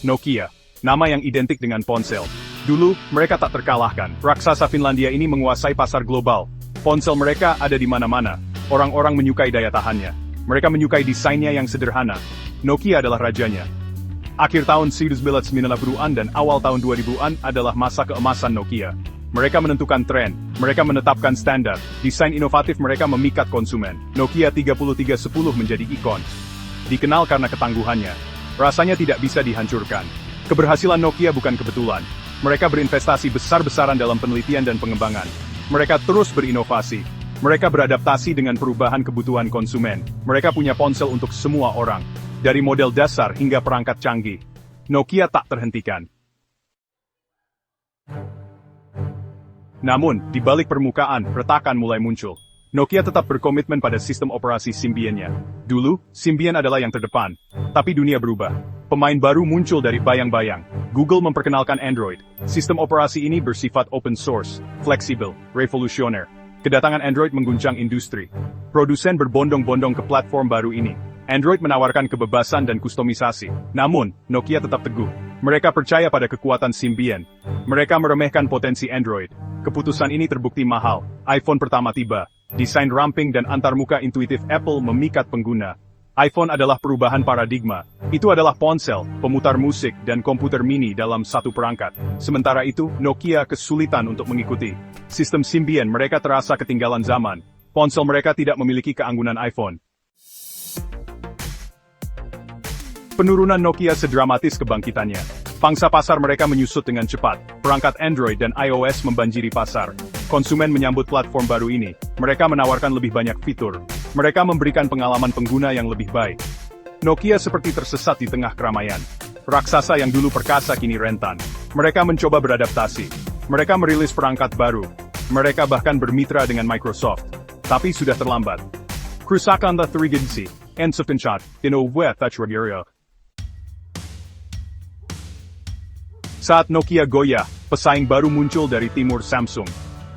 Nokia, nama yang identik dengan ponsel. Dulu, mereka tak terkalahkan. Raksasa Finlandia ini menguasai pasar global. Ponsel mereka ada di mana-mana. Orang-orang menyukai daya tahannya. Mereka menyukai desainnya yang sederhana. Nokia adalah rajanya. Akhir tahun 1990-an dan awal tahun 2000-an adalah masa keemasan Nokia. Mereka menentukan tren, mereka menetapkan standar, desain inovatif mereka memikat konsumen. Nokia 3310 menjadi ikon. Dikenal karena ketangguhannya. Rasanya tidak bisa dihancurkan. Keberhasilan Nokia bukan kebetulan. Mereka berinvestasi besar-besaran dalam penelitian dan pengembangan. Mereka terus berinovasi. Mereka beradaptasi dengan perubahan kebutuhan konsumen. Mereka punya ponsel untuk semua orang. Dari model dasar hingga perangkat canggih. Nokia tak terhentikan. Namun, di balik permukaan, retakan mulai muncul. Nokia tetap berkomitmen pada sistem operasi Symbian-nya. Dulu, Symbian adalah yang terdepan. Tapi dunia berubah. Pemain baru muncul dari bayang-bayang. Google memperkenalkan Android. Sistem operasi ini bersifat open source, fleksibel, revolusioner. Kedatangan Android mengguncang industri. Produsen berbondong-bondong ke platform baru ini. Android menawarkan kebebasan dan kustomisasi. Namun, Nokia tetap teguh. Mereka percaya pada kekuatan Symbian. Mereka meremehkan potensi Android. Keputusan ini terbukti mahal. iPhone pertama tiba. Desain ramping dan antarmuka intuitif Apple memikat pengguna. iPhone adalah perubahan paradigma. Itu adalah ponsel, pemutar musik, dan komputer mini dalam satu perangkat. Sementara itu, Nokia kesulitan untuk mengikuti. Sistem Symbian mereka terasa ketinggalan zaman. Ponsel mereka tidak memiliki keanggunan iPhone. Penurunan Nokia sedramatis kebangkitannya. Pangsa pasar mereka menyusut dengan cepat. Perangkat Android dan iOS membanjiri pasar. Konsumen menyambut platform baru ini. Mereka menawarkan lebih banyak fitur. Mereka memberikan pengalaman pengguna yang lebih baik. Nokia seperti tersesat di tengah keramaian. Raksasa yang dulu perkasa kini rentan. Mereka mencoba beradaptasi. Mereka merilis perangkat baru. Mereka bahkan bermitra dengan Microsoft. Tapi sudah terlambat. Kerusakan tak terigisi. Enseftenshot. Inowet Tachragiria. Saat Nokia goyah, pesaing baru muncul dari timur Samsung.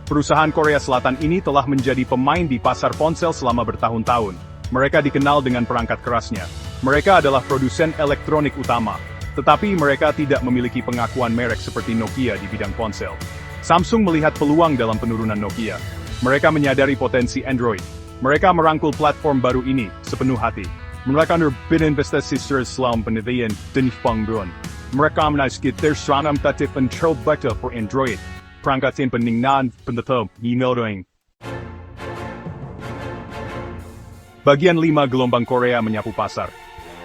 Perusahaan Korea Selatan ini telah menjadi pemain di pasar ponsel selama bertahun-tahun. Mereka dikenal dengan perangkat kerasnya. Mereka adalah produsen elektronik utama. Tetapi mereka tidak memiliki pengakuan merek seperti Nokia di bidang ponsel. Samsung melihat peluang dalam penurunan Nokia. Mereka menyadari potensi Android. Mereka merangkul platform baru ini sepenuh hati. Mereka berinvestasi selama penelitian dan pengembangan. Mereka menargetkan serangan tatif dan terbaik for Android. Perangkat yang peninggalan penetap email. Bagian 5 gelombang Korea menyapu pasar.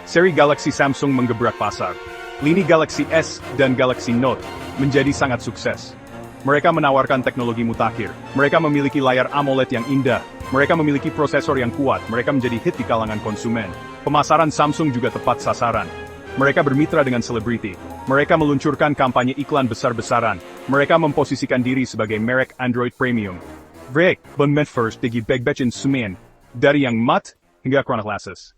Seri Galaxy Samsung menggebrak pasar. Lini Galaxy S dan Galaxy Note menjadi sangat sukses. Mereka menawarkan teknologi mutakhir. Mereka memiliki layar AMOLED yang indah. Mereka memiliki prosesor yang kuat. Mereka menjadi hit di kalangan konsumen. Pemasaran Samsung juga tepat sasaran. Mereka bermitra dengan selebriti. Mereka meluncurkan kampanye iklan besar-besaran. Mereka memposisikan diri sebagai merek Android Premium. Vrek, benmet first digi begbechin sumen. Dari yang mat, hingga chronoklases.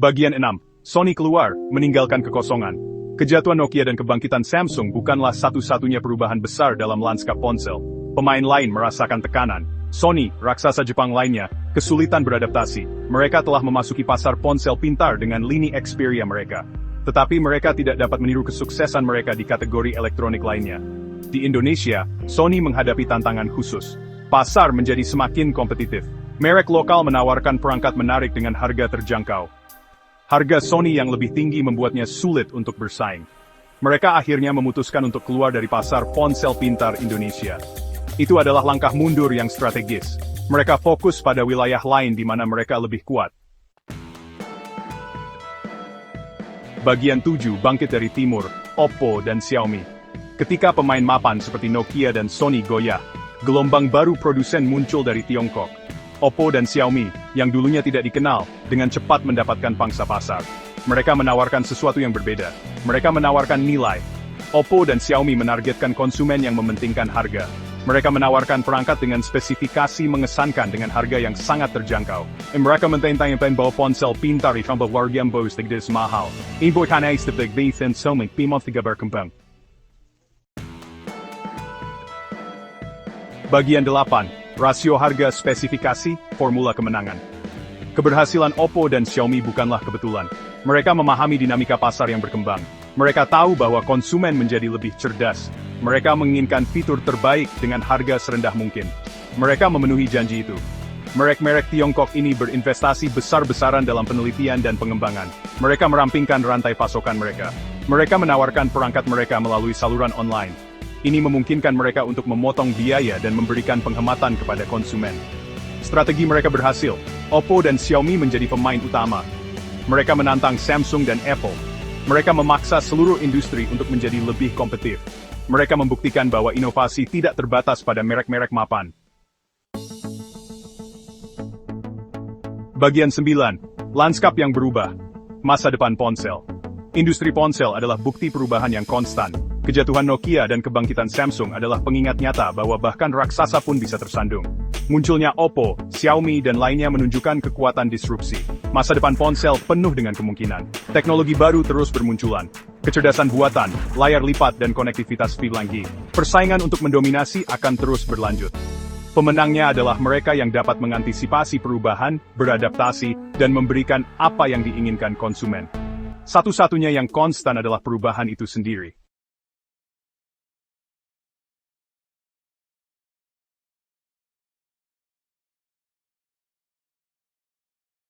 Bagian 6. Sony keluar, meninggalkan kekosongan. Kejatuhan Nokia dan kebangkitan Samsung bukanlah satu-satunya perubahan besar dalam lanskap ponsel. Pemain lain merasakan tekanan. Sony, raksasa Jepang lainnya, kesulitan beradaptasi. Mereka telah memasuki pasar ponsel pintar dengan lini Xperia mereka. Tetapi mereka tidak dapat meniru kesuksesan mereka di kategori elektronik lainnya. Di Indonesia, Sony menghadapi tantangan khusus. Pasar menjadi semakin kompetitif. Merek lokal menawarkan perangkat menarik dengan harga terjangkau. Harga Sony yang lebih tinggi membuatnya sulit untuk bersaing. Mereka akhirnya memutuskan untuk keluar dari pasar ponsel pintar Indonesia. Itu adalah langkah mundur yang strategis. Mereka fokus pada wilayah lain di mana mereka lebih kuat. Bagian 7 bangkit dari timur, Oppo dan Xiaomi. Ketika pemain mapan seperti Nokia dan Sony goyah, gelombang baru produsen muncul dari Tiongkok. Oppo dan Xiaomi, yang dulunya tidak dikenal, dengan cepat mendapatkan pangsa pasar. Mereka menawarkan sesuatu yang berbeda. Mereka menawarkan nilai. Oppo dan Xiaomi menargetkan konsumen yang mementingkan harga. Mereka menawarkan perangkat dengan spesifikasi mengesankan dengan harga yang sangat terjangkau. Mereka mententang bahwa ponsel pintar di contoh warga bos tidak semahal. Ibu karena istipik dan somik bimot 3 berkembang. Bagian 8. Rasio harga spesifikasi, formula kemenangan. Keberhasilan Oppo dan Xiaomi bukanlah kebetulan. Mereka memahami dinamika pasar yang berkembang. Mereka tahu bahwa konsumen menjadi lebih cerdas. Mereka menginginkan fitur terbaik dengan harga serendah mungkin. Mereka memenuhi janji itu. Merek-merek Tiongkok ini berinvestasi besar-besaran dalam penelitian dan pengembangan. Mereka merampingkan rantai pasokan mereka. Mereka menawarkan perangkat mereka melalui saluran online. Ini memungkinkan mereka untuk memotong biaya dan memberikan penghematan kepada konsumen. Strategi mereka berhasil. Oppo dan Xiaomi menjadi pemain utama. Mereka menantang Samsung dan Apple. Mereka memaksa seluruh industri untuk menjadi lebih kompetitif. Mereka membuktikan bahwa inovasi tidak terbatas pada merek-merek mapan. Bagian 9. Lanskap yang berubah. Masa depan ponsel. Industri ponsel adalah bukti perubahan yang konstan. Kejatuhan Nokia dan kebangkitan Samsung adalah pengingat nyata bahwa bahkan raksasa pun bisa tersandung. Munculnya Oppo, Xiaomi dan lainnya menunjukkan kekuatan disrupsi. Masa depan ponsel penuh dengan kemungkinan. Teknologi baru terus bermunculan. Kecerdasan buatan, layar lipat dan konektivitas 5G. Persaingan untuk mendominasi akan terus berlanjut. Pemenangnya adalah mereka yang dapat mengantisipasi perubahan, beradaptasi, dan memberikan apa yang diinginkan konsumen. Satu-satunya yang konstan adalah perubahan itu sendiri.